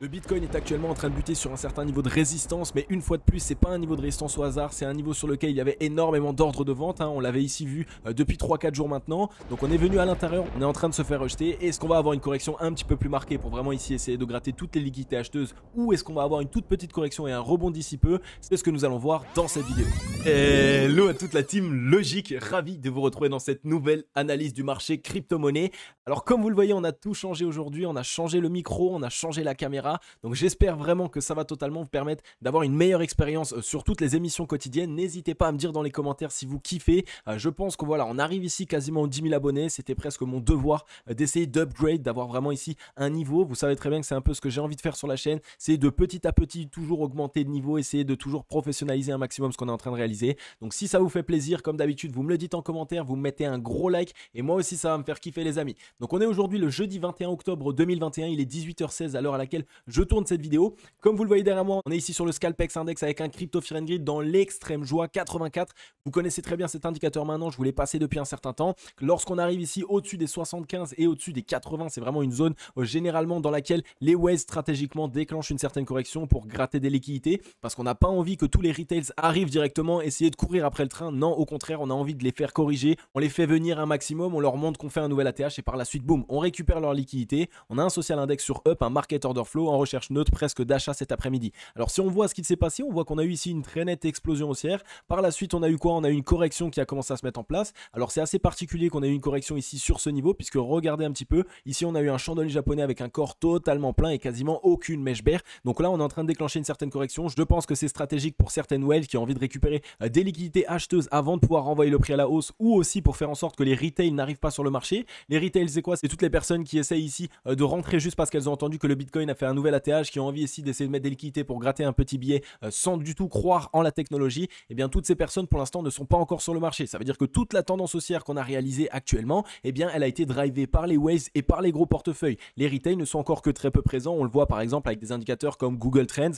Le Bitcoin est actuellement en train de buter sur un certain niveau de résistance, mais une fois de plus, c'est pas un niveau de résistance au hasard, c'est un niveau sur lequel il y avait énormément d'ordres de vente, on l'avait ici vu depuis 3-4 jours maintenant, donc on est venu à l'intérieur, on est en train de se faire rejeter. Est-ce qu'on va avoir une correction un petit peu plus marquée pour vraiment ici essayer de gratter toutes les liquidités acheteuses, ou est-ce qu'on va avoir une toute petite correction et un rebond d'ici peu? C'est ce que nous allons voir dans cette vidéo. Hello à toute la team Logique, ravi de vous retrouver dans cette nouvelle analyse du marché crypto-monnaie. Alors comme vous le voyez, on a tout changé aujourd'hui, on a changé le micro, on a changé la caméra. Donc j'espère vraiment que ça va totalement vous permettre d'avoir une meilleure expérience sur toutes les émissions quotidiennes. N'hésitez pas à me dire dans les commentaires si vous kiffez. Je pense que voilà, on arrive ici quasiment aux 10 000 abonnés. C'était presque mon devoir d'essayer d'upgrade, d'avoir vraiment ici un niveau. Vous savez très bien que c'est un peu ce que j'ai envie de faire sur la chaîne. C'est de petit à petit toujours augmenter de niveau, essayer de toujours professionnaliser un maximum ce qu'on est en train de réaliser. Donc si ça vous fait plaisir, comme d'habitude, vous me le dites en commentaire, vous me mettez un gros like et moi aussi ça va me faire kiffer les amis. Donc on est aujourd'hui le jeudi 21 octobre 2021, il est 18h16 à l'heure à laquelle je tourne cette vidéo. Comme vous le voyez derrière moi, on est ici sur le Scalpex Index avec un Crypto Fear and Greed dans l'extrême joie 84. Vous connaissez très bien cet indicateur maintenant, je vous l'ai passé depuis un certain temps. Lorsqu'on arrive ici au-dessus des 75 et au-dessus des 80, c'est vraiment une zone généralement dans laquelle les whales stratégiquement déclenchent une certaine correction pour gratter des liquidités, parce qu'on n'a pas envie que tous les retails arrivent directement essayer de courir après le train. Non, au contraire, on a envie de les faire corriger, on les fait venir un maximum, on leur montre qu'on fait un nouvel ATH et par la suite, boum, on récupère leur liquidité. On a un social index sur Up, un market order flow en recherche neutre presque d'achat cet après-midi. Alors si on voit ce qui s'est passé, on voit qu'on a eu ici une très nette explosion haussière. Par la suite, on a eu quoi? On a eu une correction qui a commencé à se mettre en place. Alors c'est assez particulier qu'on ait eu une correction ici sur ce niveau, puisque regardez un petit peu, ici on a eu un chandelier japonais avec un corps totalement plein et quasiment aucune mèche bear. Donc là on est en train de déclencher une certaine correction. Je pense que c'est stratégique pour certaines whales qui ont envie de récupérer des liquidités acheteuses avant de pouvoir renvoyer le prix à la hausse, ou aussi pour faire en sorte que les retails n'arrivent pas sur le marché. Les retails c'est quoi? C'est toutes les personnes qui essayent ici de rentrer juste parce qu'elles ont entendu que le Bitcoin a fait un nouvel ATH, qui ont envie ici d'essayer de mettre des liquidités pour gratter un petit billet sans du tout croire en la technologie. Et bien toutes ces personnes pour l'instant ne sont pas encore sur le marché. Ça veut dire que toute la tendance haussière qu'on a réalisée actuellement, eh bien elle a été drivée par les whales et par les gros portefeuilles. Les retails ne sont encore que très peu présents. On le voit par exemple avec des indicateurs comme Google Trends.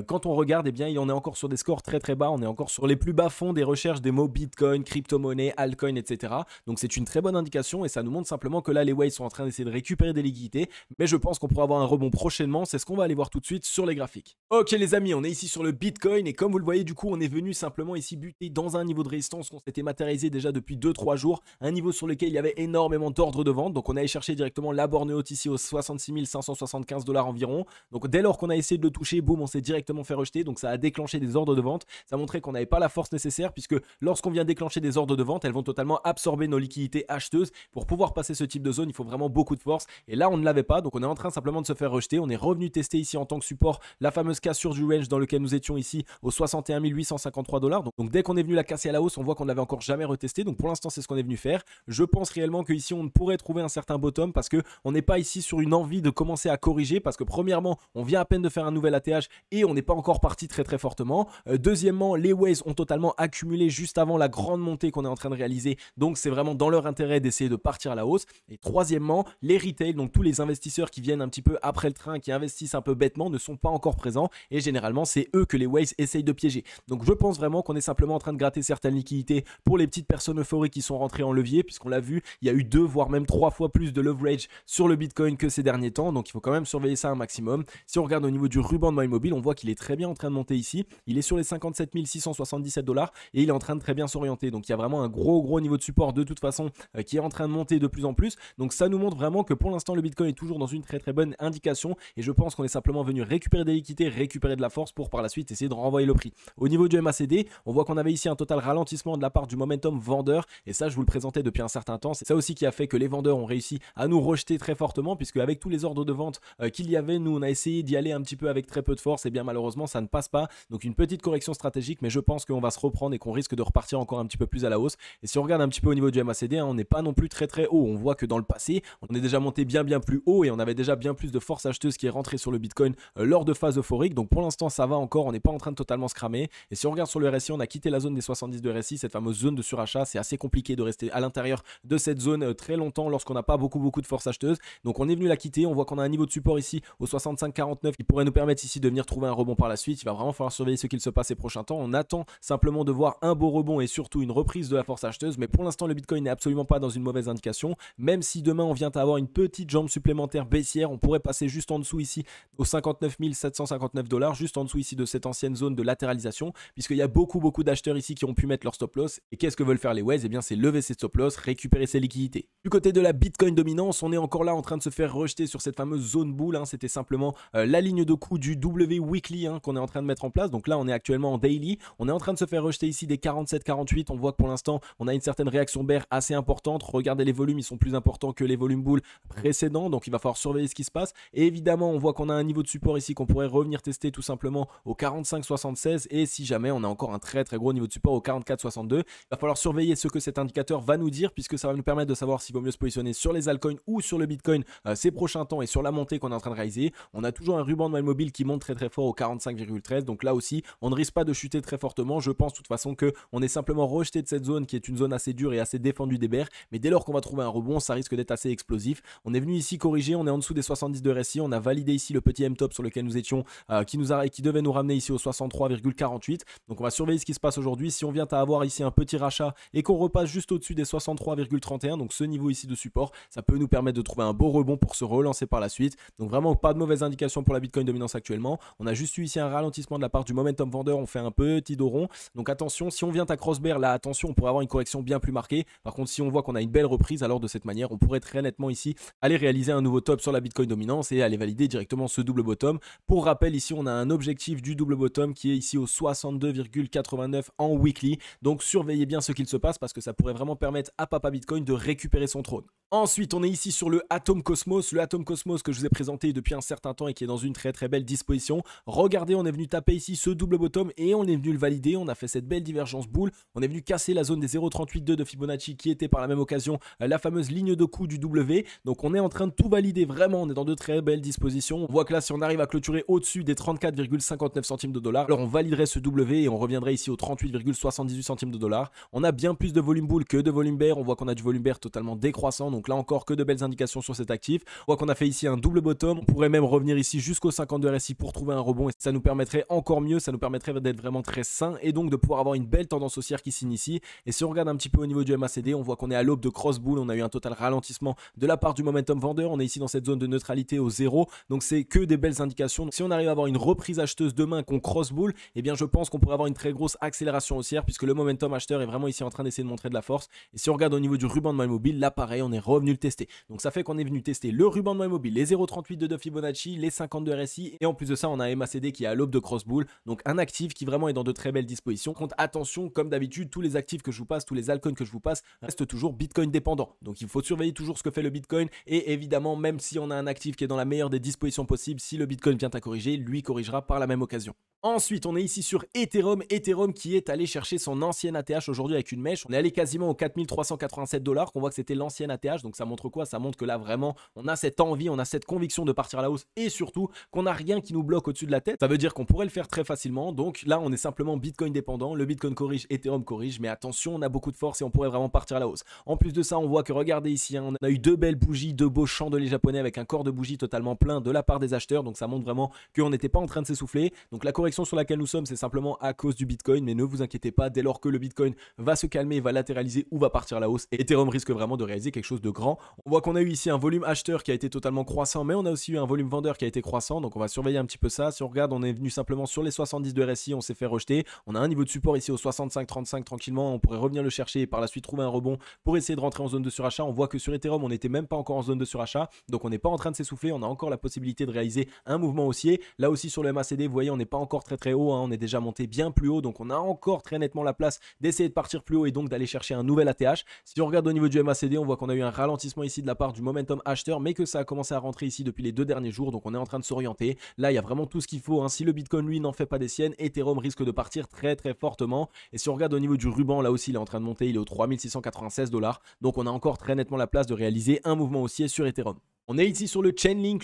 Quand on regarde, eh bien on est encore sur des scores très très bas. On est encore sur les plus bas fonds des recherches des mots Bitcoin, crypto-monnaie, altcoin, etc. Donc c'est une très bonne indication et ça nous montre simplement que là les whales sont en train d'essayer de récupérer des liquidités. Mais je pense qu'on pourra avoir un rebond prochainement. C'est ce qu'on va aller voir tout de suite sur les graphiques. Ok les amis, on est ici sur le Bitcoin et comme vous le voyez, du coup on est venu simplement ici buter dans un niveau de résistance qu'on s'était matérialisé déjà depuis 2-3 jours, un niveau sur lequel il y avait énormément d'ordres de vente. Donc on allait chercher directement la borne haute ici aux 66 575 $ environ. Donc dès lors qu'on a essayé de le toucher, boum, on s'est directement fait rejeter. Donc ça a déclenché des ordres de vente. Ça montrait qu'on n'avait pas la force nécessaire, puisque lorsqu'on vient déclencher des ordres de vente, elles vont totalement absorber nos liquidités acheteuses. Pour pouvoir passer ce type de zone, il faut vraiment beaucoup de force. Et là on ne l'avait pas, donc on est en train simplement de se faire rejeter. On est revenu tester ici en tant que support la fameuse casse sur du range dans lequel nous étions ici aux 61 853 $. Donc dès qu'on est venu la casser à la hausse, on voit qu'on l'avait encore jamais retesté. Donc pour l'instant c'est ce qu'on est venu faire. Je pense réellement qu'ici on pourrait trouver un certain bottom, parce que on n'est pas ici sur une envie de commencer à corriger, parce que premièrement on vient à peine de faire un nouvel ATH et on n'est pas encore parti très très fortement. Deuxièmement, les whales ont totalement accumulé juste avant la grande montée qu'on est en train de réaliser, donc c'est vraiment dans leur intérêt d'essayer de partir à la hausse. Et troisièmement, les retail, donc tous les investisseurs qui viennent un petit peu après le train, qui investissent un peu bêtement, ne sont pas encore présents et généralement c'est eux que les whales essayent de piéger. Donc je pense vraiment qu'on est simplement en train de gratter certaines liquidités pour les petites personnes euphoriques qui sont rentrées en levier, puisqu'on l'a vu, il y a eu 2 voire même 3 fois plus de leverage sur le Bitcoin que ces derniers temps, donc il faut quand même surveiller ça un maximum. Si on regarde au niveau du ruban de MyMobile, on voit qu'il est très bien en train de monter ici, il est sur les 57 677 $ et il est en train de très bien s'orienter. Donc il y a vraiment un gros niveau de support de toute façon qui est en train de monter de plus en plus. Donc ça nous montre vraiment que pour l'instant le Bitcoin est toujours dans une très bonne indication, et je pense qu'on est simplement venu récupérer des liquidités, récupérer de la force pour par la suite essayer de renvoyer le prix. Au niveau du MACD, on voit qu'on avait ici un total ralentissement de la part du momentum vendeur, et ça je vous le présentais depuis un certain temps. C'est ça aussi qui a fait que les vendeurs ont réussi à nous rejeter très fortement, puisque avec tous les ordres de vente qu'il y avait, nous on a essayé d'y aller un petit peu avec très peu de force, et bien malheureusement ça ne passe pas. Donc une petite correction stratégique, mais je pense qu'on va se reprendre et qu'on risque de repartir encore un petit peu plus à la hausse. Et si on regarde un petit peu au niveau du MACD, on n'est pas non plus très haut. On voit que dans le passé on est déjà monté bien plus haut et on avait déjà bien plus de force acheteuse qui est rentrée sur le Bitcoin lors de phases euphoriques. Donc pour l'instant ça va encore, on n'est pas en train de totalement se cramer. Et si on regarde sur le RSI, on a quitté la zone des 70 de RSI, cette fameuse zone de surachat. C'est assez compliqué de rester à l'intérieur de cette zone très longtemps lorsqu'on n'a pas beaucoup de force acheteuse. Donc on est venu la quitter, on voit qu'on a un niveau de support ici au 65,49 qui pourrait nous permettre ici de venir trouver un rebond par la suite. Il va vraiment falloir surveiller ce qu'il se passe ces prochains temps. On attend simplement de voir un beau rebond et surtout une reprise de la force acheteuse, mais pour l'instant le Bitcoin n'est absolument pas dans une mauvaise indication. Même si demain on vient à avoir une petite jambe supplémentaire baissière, on pourrait passer juste en dessous ici ici aux 59 759 $, juste en dessous ici de cette ancienne zone de latéralisation, puisqu'il y a beaucoup d'acheteurs ici qui ont pu mettre leur stop loss. Et qu'est-ce que veulent faire les Waze? Eh bien, c'est lever ses stop loss, récupérer ses liquidités. Du côté de la Bitcoin dominance, on est encore là en train de se faire rejeter sur cette fameuse zone bull. C'était simplement la ligne de coup du W Weekly qu'on est en train de mettre en place. Donc là, on est actuellement en daily. On est en train de se faire rejeter ici des 47-48. On voit que pour l'instant, on a une certaine réaction bear assez importante. Regardez les volumes, ils sont plus importants que les volumes bull précédents. Donc il va falloir surveiller ce qui se passe. Et évidemment, on voit qu'on a un niveau de support ici qu'on pourrait revenir tester tout simplement au 45-76. Et si jamais on a encore un très gros niveau de support au 44-62, il va falloir surveiller ce que cet indicateur va nous dire, puisque ça va nous permettre de savoir s'il vaut mieux se positionner sur les altcoins ou sur le Bitcoin ces prochains temps et sur la montée qu'on est en train de réaliser. On a toujours un ruban de mobile qui monte très fort au 45,13. Donc là aussi, on ne risque pas de chuter très fortement. Je pense de toute façon qu'on est simplement rejeté de cette zone qui est une zone assez dure et assez défendue des bears. Mais dès lors qu'on va trouver un rebond, ça risque d'être assez explosif. On est venu ici corriger, on est en dessous des 70 de RSI. On a validé ici le petit M-top sur lequel nous étions, qui devait nous ramener ici au 63,48. Donc on va surveiller ce qui se passe aujourd'hui. Si on vient à avoir ici un petit rachat et qu'on repasse juste au-dessus des 63,31, donc ce niveau ici de support, ça peut nous permettre de trouver un beau rebond pour se relancer par la suite. Donc vraiment pas de mauvaise indication pour la Bitcoin dominance actuellement. On a juste eu ici un ralentissement de la part du momentum vendeur, on fait un petit dos rond. Donc attention, si on vient à crossbear, là attention, on pourrait avoir une correction bien plus marquée. Par contre, si on voit qu'on a une belle reprise, alors de cette manière, on pourrait très nettement ici aller réaliser un nouveau top sur la Bitcoin dominance et aller valider directement ce double bottom. Pour rappel, ici on a un objectif du double bottom qui est ici au 62,89 en weekly. Donc surveillez bien ce qu'il se passe parce que ça pourrait vraiment permettre à Papa Bitcoin de récupérer son trône. Ensuite, on est ici sur le Atom Cosmos. Le Atom Cosmos que je vous ai présenté depuis un certain temps et qui est dans une très belle disposition. Regardez, on est venu taper ici ce double bottom et on est venu le valider. On a fait cette belle divergence boule. On est venu casser la zone des 0,38,2 de Fibonacci qui était par la même occasion la fameuse ligne de coup du W. Donc on est en train de tout valider. Vraiment, on est dans de très belles dispositions. On voit que là, si on arrive à clôturer au-dessus des 34,59 centimes de dollars, alors on validerait ce W et on reviendrait ici aux 38,78 centimes de dollars. On a bien plus de volume boule que de volume bear. On voit qu'on a du volume bear totalement décroissant. Donc là encore, que de belles indications sur cet actif. On voit qu'on a fait ici un double bottom. On pourrait même revenir ici jusqu'au 52 RSI pour trouver un rebond et ça nous permettrait encore mieux. Ça nous permettrait d'être vraiment très sain et donc de pouvoir avoir une belle tendance haussière qui s'initie. Et si on regarde un petit peu au niveau du MACD, on voit qu'on est à l'aube de cross bull. On a eu un total ralentissement de la part du momentum vendeur. On est ici dans cette zone de neutralité au 0. Donc c'est que des belles indications. Donc, si on arrive à avoir une reprise acheteuse demain qu'on cross bull, eh bien je pense qu'on pourrait avoir une très grosse accélération haussière puisque le momentum acheteur est vraiment ici en train d'essayer de montrer de la force. Et si on regarde au niveau du ruban de mobile, là pareil, on est revenu le tester. Donc ça fait qu'on est venu tester le ruban de mobile, les 0,38 de Fibonacci, les 52 RSI et en plus de ça, on a un MACD qui est à l'aube de cross bull. Donc un actif qui vraiment est dans de très belles dispositions. Contre attention, comme d'habitude, tous les actifs que je vous passe, tous les altcoins que je vous passe restent toujours Bitcoin dépendants. Donc il faut surveiller toujours ce que fait le Bitcoin et évidemment, même si on a un actif qui est dans la meilleure des dispositions possibles, si le Bitcoin vient à corriger, lui corrigera par la même occasion. Ensuite, on est ici sur Ethereum. Ethereum qui est allé chercher son ancienne ATH aujourd'hui avec une mèche. On est allé quasiment aux 4387 $. On voit que c'était l'ancienne ATH. Donc ça montre quoi? Ça montre que là vraiment, on a cette envie, on a cette conviction de partir à la hausse et surtout qu'on n'a rien qui nous bloque au-dessus de la tête. Ça veut dire qu'on pourrait le faire très facilement. Donc là, on est simplement Bitcoin dépendant. Le Bitcoin corrige, Ethereum corrige. Mais attention, on a beaucoup de force et on pourrait vraiment partir à la hausse. En plus de ça, on voit que regardez ici, on a eu deux belles bougies, deux beaux chandeliers japonais avec un corps de bougie totalement plein de la part des acheteurs. Donc ça montre vraiment qu'on n'était pas en train de s'essouffler. Donc la correction sur laquelle nous sommes, c'est simplement à cause du Bitcoin, mais ne vous inquiétez pas, dès lors que le Bitcoin va se calmer, va latéraliser ou va partir à la hausse, Ethereum risque vraiment de réaliser quelque chose de grand. On voit qu'on a eu ici un volume acheteur qui a été totalement croissant, mais on a aussi eu un volume vendeur qui a été croissant, donc on va surveiller un petit peu ça. Si on regarde, on est venu simplement sur les 70 de RSI, on s'est fait rejeter. On a un niveau de support ici au 65-35 tranquillement, on pourrait revenir le chercher et par la suite trouver un rebond pour essayer de rentrer en zone de surachat. On voit que sur Ethereum, on n'était même pas encore en zone de surachat, donc on n'est pas en train de s'essouffler, on a encore la possibilité de réaliser un mouvement haussier. Là aussi sur le MACD, vous voyez, on n'est pas encore très haut, on est déjà monté bien plus haut, donc on a encore très nettement la place d'essayer de partir plus haut et donc d'aller chercher un nouvel ATH. Si on regarde au niveau du MACD, on voit qu'on a eu un ralentissement ici de la part du momentum acheteur, mais que ça a commencé à rentrer ici depuis les 2 derniers jours, donc on est en train de s'orienter. Là, il y a vraiment tout ce qu'il faut, hein. Si le Bitcoin lui n'en fait pas des siennes, Ethereum risque de partir très fortement. Et si on regarde au niveau du ruban, là aussi il est en train de monter, il est aux 3696 $, donc on a encore très nettement la place de réaliser un mouvement haussier sur Ethereum. On est ici sur le Chainlink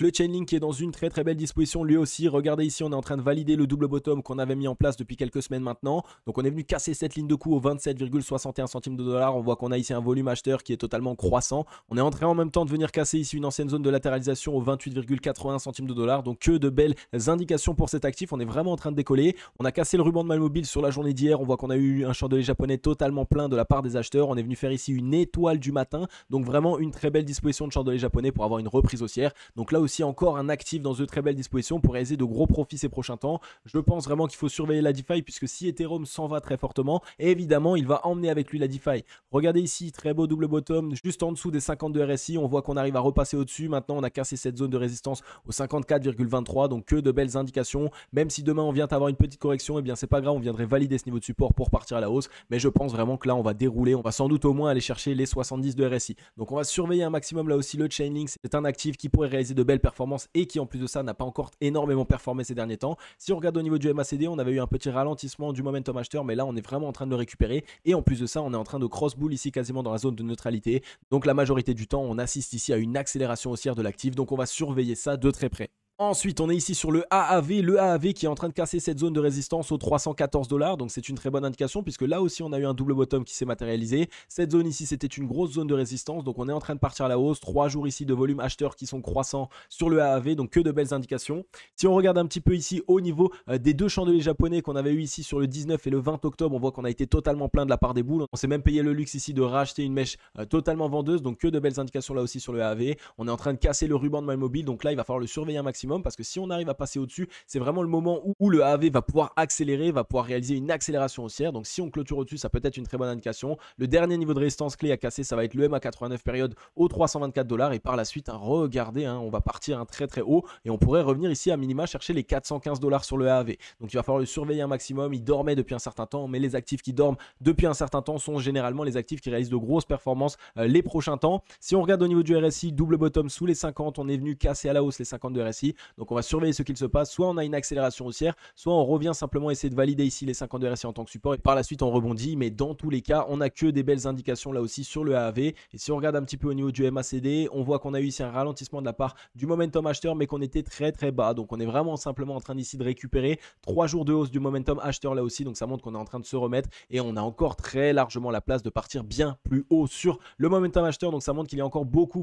qui est dans une très belle disposition lui aussi. Regardez ici, on est en train de valider le double bottom qu'on avait mis en place depuis quelques semaines maintenant. Donc on est venu casser cette ligne de coup au 27,61 centimes de dollars. On voit qu'on a ici un volume acheteur qui est totalement croissant. On est en train en même temps de venir casser ici une ancienne zone de latéralisation au 28,81 centimes de dollars. Donc que de belles indications pour cet actif. On est vraiment en train de décoller. On a cassé le ruban de Malmobile sur la journée d'hier. On voit qu'on a eu un chandelier japonais totalement plein de la part des acheteurs. On est venu faire ici une étoile du matin. Donc vraiment une très belle disposition de chandelier japonais pour avoir une reprise haussière. Donc là aussi encore un actif dans de très belles dispositions pour réaliser de gros profits ces prochains temps. Je pense vraiment qu'il faut surveiller la DeFi puisque si Ethereum s'en va très fortement, évidemment il va emmener avec lui la DeFi. Regardez ici, très beau double bottom, juste en dessous des 50 de RSI, on voit qu'on arrive à repasser au-dessus. Maintenant on a cassé cette zone de résistance au 54,23, donc que de belles indications. Même si demain on vient avoir une petite correction, eh bien c'est pas grave, on viendrait valider ce niveau de support pour partir à la hausse. Mais je pense vraiment que là on va dérouler, on va sans doute au moins aller chercher les 70 de RSI. Donc on va surveiller un maximum là aussi le Chainlink. C'est un actif qui pourrait réaliser de belles performances et qui en plus de ça n'a pas encore énormément performé ces derniers temps. Si on regarde au niveau du MACD, on avait eu un petit ralentissement du momentum acheteur, mais là on est vraiment en train de le récupérer. Et en plus de ça, on est en train de cross bull ici quasiment dans la zone de neutralité. Donc la majorité du temps, on assiste ici à une accélération haussière de l'actif. Donc on va surveiller ça de très près. Ensuite, on est ici sur le AAV qui est en train de casser cette zone de résistance aux 314 $. Donc c'est une très bonne indication puisque là aussi on a eu un double bottom qui s'est matérialisé. Cette zone ici, c'était une grosse zone de résistance. Donc on est en train de partir à la hausse. 3 jours ici de volume acheteurs qui sont croissants sur le AAV. Donc que de belles indications. Si on regarde un petit peu ici au niveau des deux chandeliers japonais qu'on avait eu ici sur le 19 et le 20 octobre, on voit qu'on a été totalement plein de la part des boules. On s'est même payé le luxe ici de racheter une mèche totalement vendeuse. Donc que de belles indications là aussi sur le AAV. On est en train de casser le ruban de My Mobile. Donc là, il va falloir le surveiller un maximum parce que si on arrive à passer au-dessus, c'est vraiment le moment où le AAV va pouvoir accélérer, va pouvoir réaliser une accélération haussière. Donc si on clôture au-dessus, ça peut être une très bonne indication. Le dernier niveau de résistance clé à casser, ça va être le MA89 période aux 324 $. Et par la suite, regardez, on va partir très très haut et on pourrait revenir ici à minima chercher les 415 $ sur le AAV. Donc il va falloir le surveiller un maximum. Il dormait depuis un certain temps, mais les actifs qui dorment depuis un certain temps sont généralement les actifs qui réalisent de grosses performances les prochains temps. Si on regarde au niveau du RSI, double bottom sous les 50, on est venu casser à la hausse les 50 de RSI. Donc on va surveiller ce qu'il se passe. Soit on a une accélération haussière, soit on revient simplement essayer de valider ici les 50 de RSI en tant que support et par la suite on rebondit. Mais dans tous les cas, on n'a que des belles indications là aussi sur le AAV. Et si on regarde un petit peu au niveau du MACD, on voit qu'on a eu ici un ralentissement de la part du momentum acheteur, mais qu'on était très très bas. Donc on est vraiment simplement en train d'ici de récupérer 3 jours de hausse du momentum acheteur là aussi. Donc ça montre qu'on est en train de se remettre et on a encore très largement la place de partir bien plus haut sur le momentum acheteur. Donc ça montre qu'il y a encore beaucoup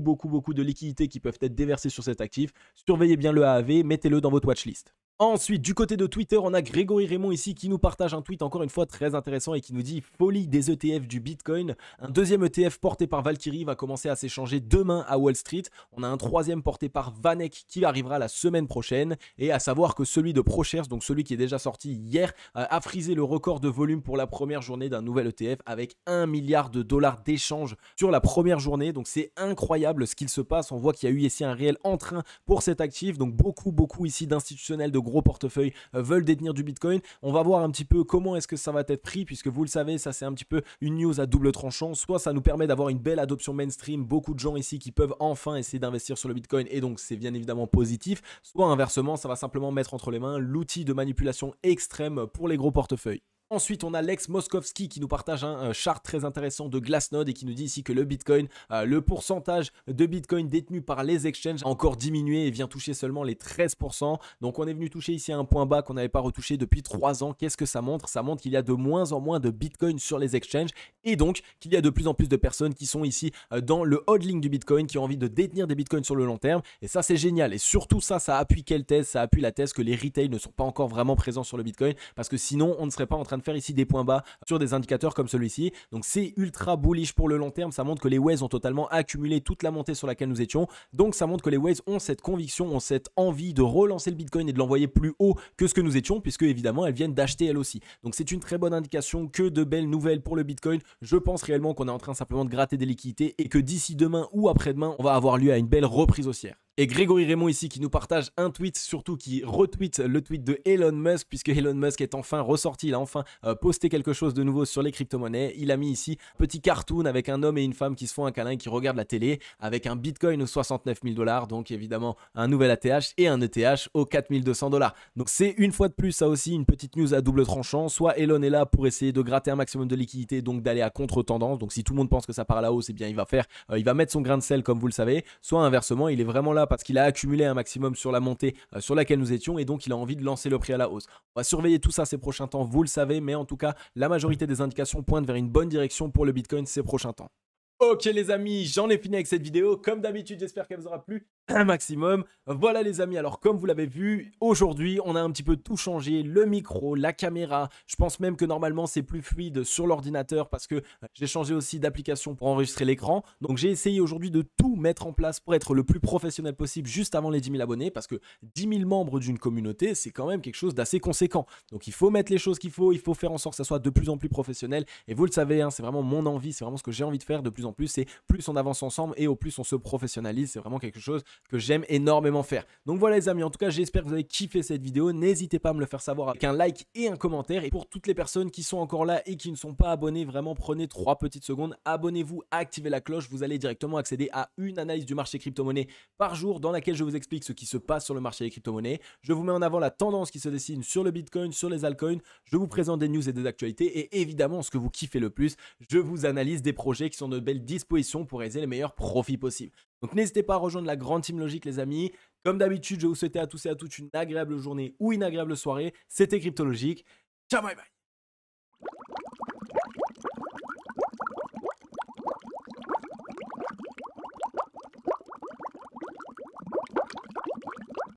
de liquidités qui peuvent être déversées sur cet actif. Surveillez bien le AAV, mettez-le dans votre watchlist. Ensuite, du côté de Twitter, on a Grégory Raymond ici qui nous partage un tweet encore une fois très intéressant et qui nous dit « Folie des ETF du Bitcoin ». Un deuxième ETF porté par Valkyrie va commencer à s'échanger demain à Wall Street. On a un troisième porté par Vanek qui arrivera la semaine prochaine. Et à savoir que celui de ProShares, donc celui qui est déjà sorti hier, a frisé le record de volume pour la première journée d'un nouvel ETF avec 1 milliard de dollars d'échanges sur la première journée. Donc c'est incroyable ce qu'il se passe. On voit qu'il y a eu ici un réel entrain pour cet actif. Donc beaucoup ici d'institutionnels de gros portefeuilles veulent détenir du Bitcoin. On va voir un petit peu comment est-ce que ça va être pris puisque vous le savez, ça c'est un petit peu une news à double tranchant. Soit ça nous permet d'avoir une belle adoption mainstream, beaucoup de gens ici qui peuvent enfin essayer d'investir sur le Bitcoin et donc c'est bien évidemment positif. Soit inversement, ça va simplement mettre entre les mains l'outil de manipulation extrême pour les gros portefeuilles. Ensuite, on a Lex Moskowski qui nous partage un chart très intéressant de Glassnode et qui nous dit ici que le Bitcoin, le pourcentage de Bitcoin détenu par les exchanges a encore diminué et vient toucher seulement les 13%. Donc on est venu toucher ici un point bas qu'on n'avait pas retouché depuis 3 ans. Qu'est-ce que ça montre? Ça montre qu'il y a de moins en moins de Bitcoin sur les exchanges et donc qu'il y a de plus en plus de personnes qui sont ici dans le hodling du Bitcoin, qui ont envie de détenir des Bitcoins sur le long terme. Et ça, c'est génial. Et surtout ça appuie quelle thèse? Ça appuie la thèse que les retail ne sont pas encore vraiment présents sur le Bitcoin parce que sinon, on ne serait pas en train de faire ici des points bas sur des indicateurs comme celui-ci. Donc c'est ultra bullish pour le long terme. Ça montre que les whales ont totalement accumulé toute la montée sur laquelle nous étions. Donc ça montre que les whales ont cette conviction, ont cette envie de relancer le Bitcoin et de l'envoyer plus haut que ce que nous étions, puisque évidemment elles viennent d'acheter elles aussi. Donc c'est une très bonne indication que de belles nouvelles pour le Bitcoin. Je pense réellement qu'on est en train simplement de gratter des liquidités et que d'ici demain ou après-demain, on va avoir lieu à une belle reprise haussière. Et Grégory Raymond ici qui nous partage un tweet, surtout qui retweet le tweet de Elon Musk, puisque Elon Musk est enfin ressorti, il a enfin posté quelque chose de nouveau sur les crypto-monnaies. Il a mis ici un petit cartoon avec un homme et une femme qui se font un câlin et qui regardent la télé avec un Bitcoin aux 69 000 $, donc évidemment un nouvel ATH et un ETH aux 4 200 $. Donc c'est une fois de plus ça aussi une petite news à double tranchant. Soit Elon est là pour essayer de gratter un maximum de liquidité, donc d'aller à contre-tendance. Donc si tout le monde pense que ça part à la hausse, eh bien il va mettre son grain de sel comme vous le savez. Soit inversement, il est vraiment là parce qu'il a accumulé un maximum sur la montée sur laquelle nous étions et donc il a envie de lancer le prix à la hausse. On va surveiller tout ça ces prochains temps, vous le savez, mais en tout cas, la majorité des indications pointent vers une bonne direction pour le Bitcoin ces prochains temps. Ok les amis, j'en ai fini avec cette vidéo. Comme d'habitude, j'espère qu'elle vous aura plu. un maximum. Voilà les amis, alors comme vous l'avez vu, aujourd'hui on a un petit peu tout changé, le micro, la caméra, je pense même que normalement c'est plus fluide sur l'ordinateur parce que j'ai changé aussi d'application pour enregistrer l'écran. Donc j'ai essayé aujourd'hui de tout mettre en place pour être le plus professionnel possible juste avant les 10 000 abonnés parce que 10 000 membres d'une communauté c'est quand même quelque chose d'assez conséquent. Donc il faut mettre les choses qu'il faut, il faut faire en sorte que ça soit de plus en plus professionnel et vous le savez, hein, c'est vraiment mon envie, c'est vraiment ce que j'ai envie de faire de plus en plus, c'est plus on avance ensemble et au plus on se professionnalise, c'est vraiment quelque chose que j'aime énormément faire. Donc voilà les amis, en tout cas j'espère que vous avez kiffé cette vidéo, n'hésitez pas à me le faire savoir avec un like et un commentaire. Et pour toutes les personnes qui sont encore là et qui ne sont pas abonnées, vraiment prenez 3 petites secondes, abonnez-vous, activez la cloche, vous allez directement accéder à une analyse du marché crypto-monnaie par jour dans laquelle je vous explique ce qui se passe sur le marché des crypto-monnaies. Je vous mets en avant la tendance qui se dessine sur le Bitcoin, sur les altcoins, je vous présente des news et des actualités et évidemment ce que vous kiffez le plus, je vous analyse des projets qui sont de belles dispositions pour réaliser les meilleurs profits possibles. Donc n'hésitez pas à rejoindre la grande team Logic les amis. Comme d'habitude, je vais vous souhaiter à tous et à toutes une agréable journée ou une agréable soirée. C'était Crypto Logic. Ciao, bye bye.